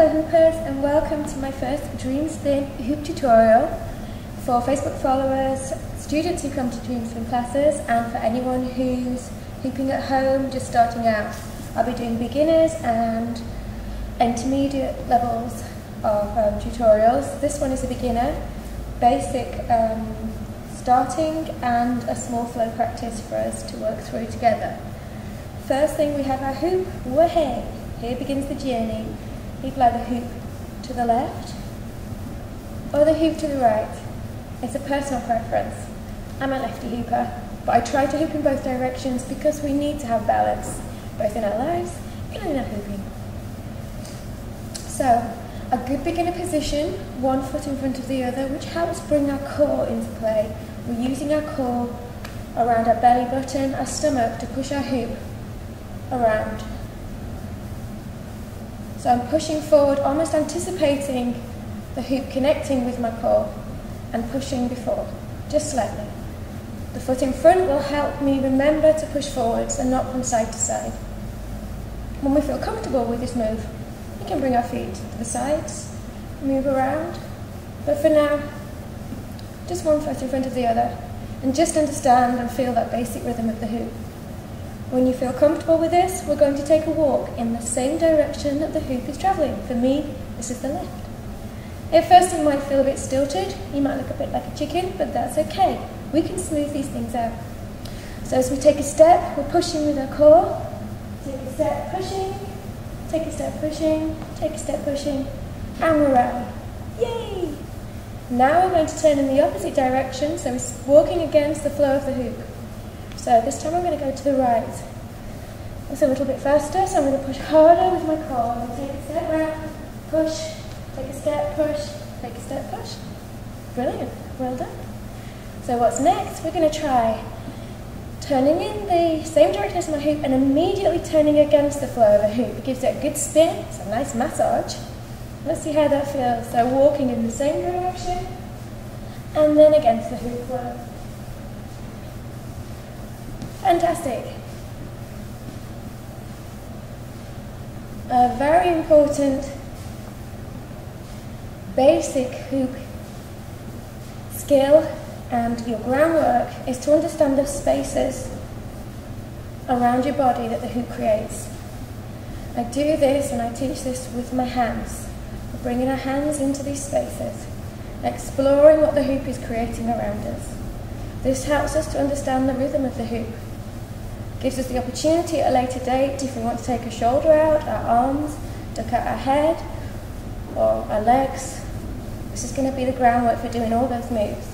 Hello hoopers, and welcome to my first DreamSpin hoop tutorial for Facebook followers, students who come to DreamSpin classes, and for anyone who's hooping at home just starting out. I'll be doing beginners and intermediate levels of tutorials. This one is a beginner, basic starting and a small flow practice for us to work through together. First thing, we have our hoop. Wahey! Here begins the journey. You apply the hoop to the left or the hoop to the right. It's a personal preference. I'm a lefty hooper, but I try to hoop in both directions because we need to have balance, both in our lives and in our hooping. So, a good beginner position, one foot in front of the other, which helps bring our core into play. We're using our core around our belly button, our stomach, to push our hoop around. So I'm pushing forward, almost anticipating the hoop connecting with my core and pushing before, just slightly. The foot in front will help me remember to push forwards and not from side to side. When we feel comfortable with this move, we can bring our feet to the sides, move around, but for now, just one foot in front of the other, and just understand and feel that basic rhythm of the hoop. When you feel comfortable with this, we're going to take a walk in the same direction that the hoop is travelling. For me, this is the left. At first it might feel a bit stilted, you might look a bit like a chicken, but that's okay. We can smooth these things out. So as we take a step, we're pushing with our core. Take a step, pushing, take a step, pushing, take a step, pushing, and we're out. Yay! Now we're going to turn in the opposite direction, so we're walking against the flow of the hoop. So this time I'm going to go to the right. It's a little bit faster, so I'm going to push harder with my core. I'm going to take a step round, push, take a step, push, take a step, push. Brilliant, well done. So what's next? We're going to try turning in the same direction as my hoop and immediately turning against the flow of the hoop. It gives it a good spin, it's a nice massage. Let's see how that feels. So walking in the same direction and then against the hoop flow. Fantastic. A very important basic hoop skill and your groundwork is to understand the spaces around your body that the hoop creates. I do this and I teach this with my hands. We're bringing our hands into these spaces, exploring what the hoop is creating around us. This helps us to understand the rhythm of the hoop. Gives us the opportunity at a later date, if we want to take a shoulder out, our arms, duck out our head, or our legs. This is going to be the groundwork for doing all those moves.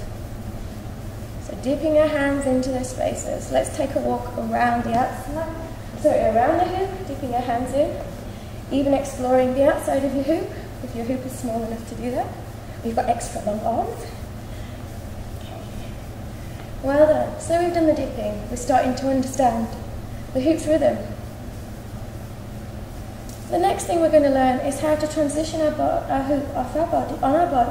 So dipping our hands into those spaces. Let's take a walk around the outside, around the hoop, dipping our hands in. Even exploring the outside of your hoop, if your hoop is small enough to do that. We've got extra long arms. Well done. So we've done the dipping. We're starting to understand the hoop's rhythm. The next thing we're going to learn is how to transition our hoop off our body,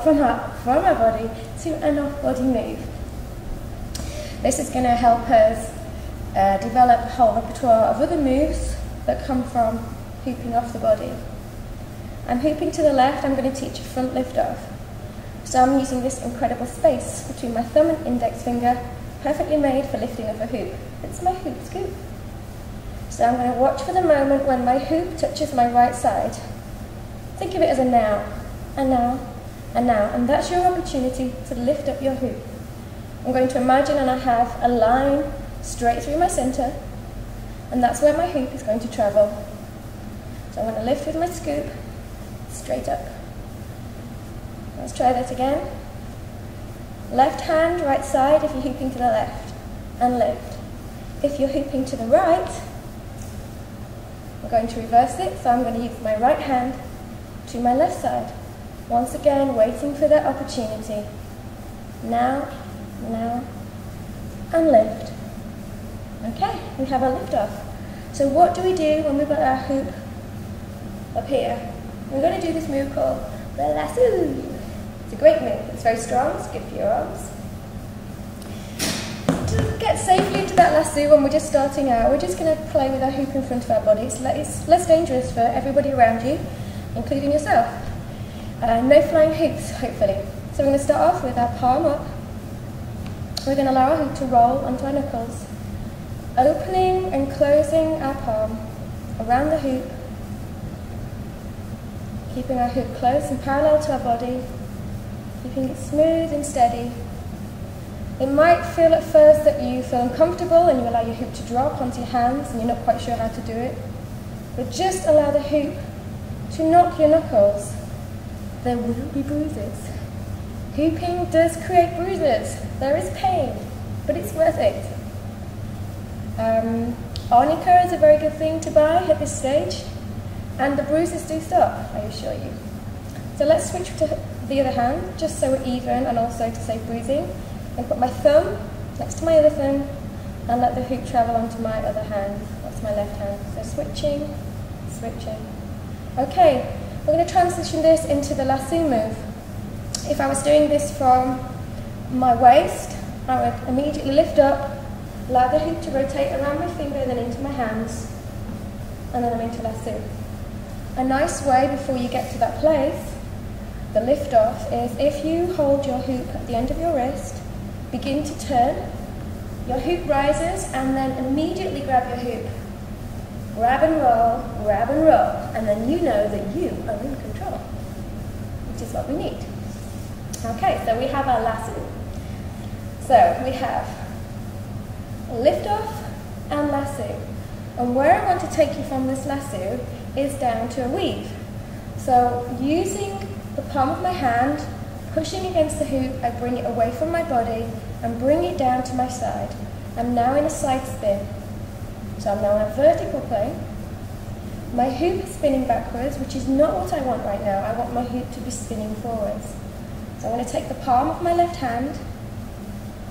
from our body to an off-body move. This is going to help us develop a whole repertoire of other moves that come from hooping off the body. I'm hooping to the left. I'm going to teach a front lift off. So I'm using this incredible space between my thumb and index finger, perfectly made for lifting of a hoop. It's my hoop scoop. So I'm going to watch for the moment when my hoop touches my right side. Think of it as a now, a now, a now, and that's your opportunity to lift up your hoop. I'm going to imagine and I have a line straight through my centre, and that's where my hoop is going to travel. So I'm going to lift with my scoop, straight up. Let's try that again. Left hand, right side if you're hooping to the left, and lift. If you're hooping to the right, we're going to reverse it, so I'm going to use my right hand to my left side. Once again, waiting for that opportunity. Now, now, and lift. Okay, we have a lift off. So what do we do when we've got our hoop up here? We're going to do this move called the lasso. It's a great move. It's very strong. It's good for your arms. To get safely into that lasso when we're just starting out, we're just going to play with our hoop in front of our body. It's less dangerous for everybody around you. including yourself. No flying hoops, hopefully. So we're going to start off with our palm up. We're going to allow our hoop to roll onto our knuckles, opening and closing our palm around the hoop, keeping our hoop close and parallel to our body, keeping it smooth and steady. It might feel at first that you feel uncomfortable and you allow your hoop to drop onto your hands and you're not quite sure how to do it, but just allow the hoop to knock your knuckles. There will be bruises. Hooping does create bruises. There is pain, but it's worth it. Arnica is a very good thing to buy at this stage, and the bruises do stop, I assure you. So let's switch to the other hand, just so we're even and also to save bruising. And put my thumb next to my other thumb and let the hoop travel onto my other hand. That's my left hand. So switching, switching. Okay, we're going to transition this into the lasso move. If I was doing this from my waist, I would immediately lift up, allow the hoop to rotate around my finger, then into my hands, and then I'm into lasso. A nice way before you get to that place, the lift off, is if you hold your hoop at the end of your wrist, begin to turn, your hoop rises, and then immediately grab your hoop. Grab and roll, and then you know that you are in control, which is what we need. Okay, so we have our lasso. So we have lift off and lasso. And where I want to take you from this lasso is down to a weave. So using the palm of my hand, pushing against the hoop, I bring it away from my body and bring it down to my side. I'm now in a side spin. So I'm now on a vertical plane. My hoop is spinning backwards, which is not what I want right now. I want my hoop to be spinning forwards. So I'm going to take the palm of my left hand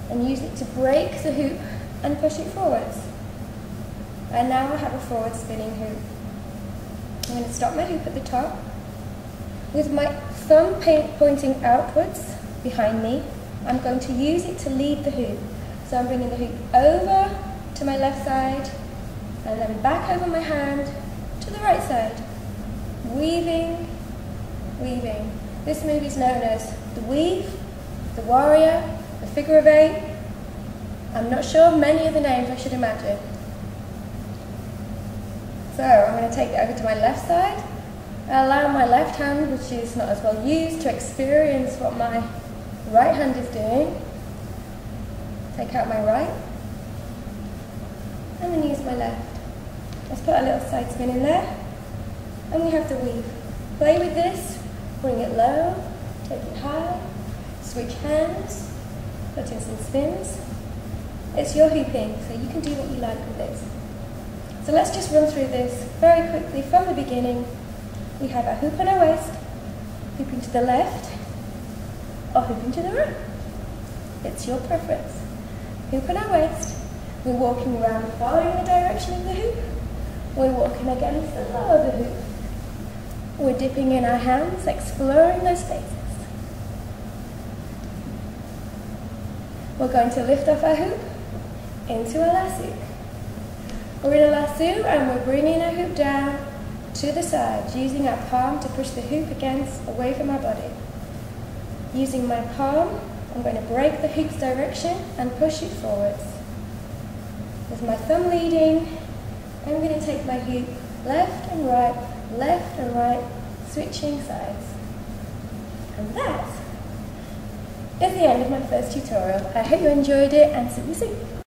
and use it to break the hoop and push it forwards. And now I have a forward spinning hoop. I'm going to stop my hoop at the top. With my thumb pointing outwards behind me, I'm going to use it to lead the hoop. So I'm bringing the hoop over to my left side and then back over my hand to the right side. Weaving, weaving. This move is known as the weave, the warrior, the figure of eight. I'm not sure of many of the names, I should imagine. So I'm going to take it over to my left side. I allow my left hand, which is not as well used, to experience what my right hand is doing. Take out my right, and then use my left. Let's put a little side spin in there, and we have the weave. Play with this, bring it low, take it high, switch hands, put in some spins. It's your hooping, so you can do what you like with this. So let's just run through this very quickly from the beginning. We have our hoop on our waist, hooping to the left, or hooping to the right. It's your preference. Hoop on our waist, we're walking around following the direction of the hoop. We're walking against the flow of the hoop. We're dipping in our hands, exploring those spaces. We're going to lift off our hoop into a lasso. We're in a lasso and we're bringing our hoop down to the side, using our palm to push the hoop away from our body. Using my palm, I'm going to break the hoop's direction and push it forwards. With my thumb leading, I'm going to take my hoop left and right, switching sides. And that is the end of my first tutorial. I hope you enjoyed it and see you soon.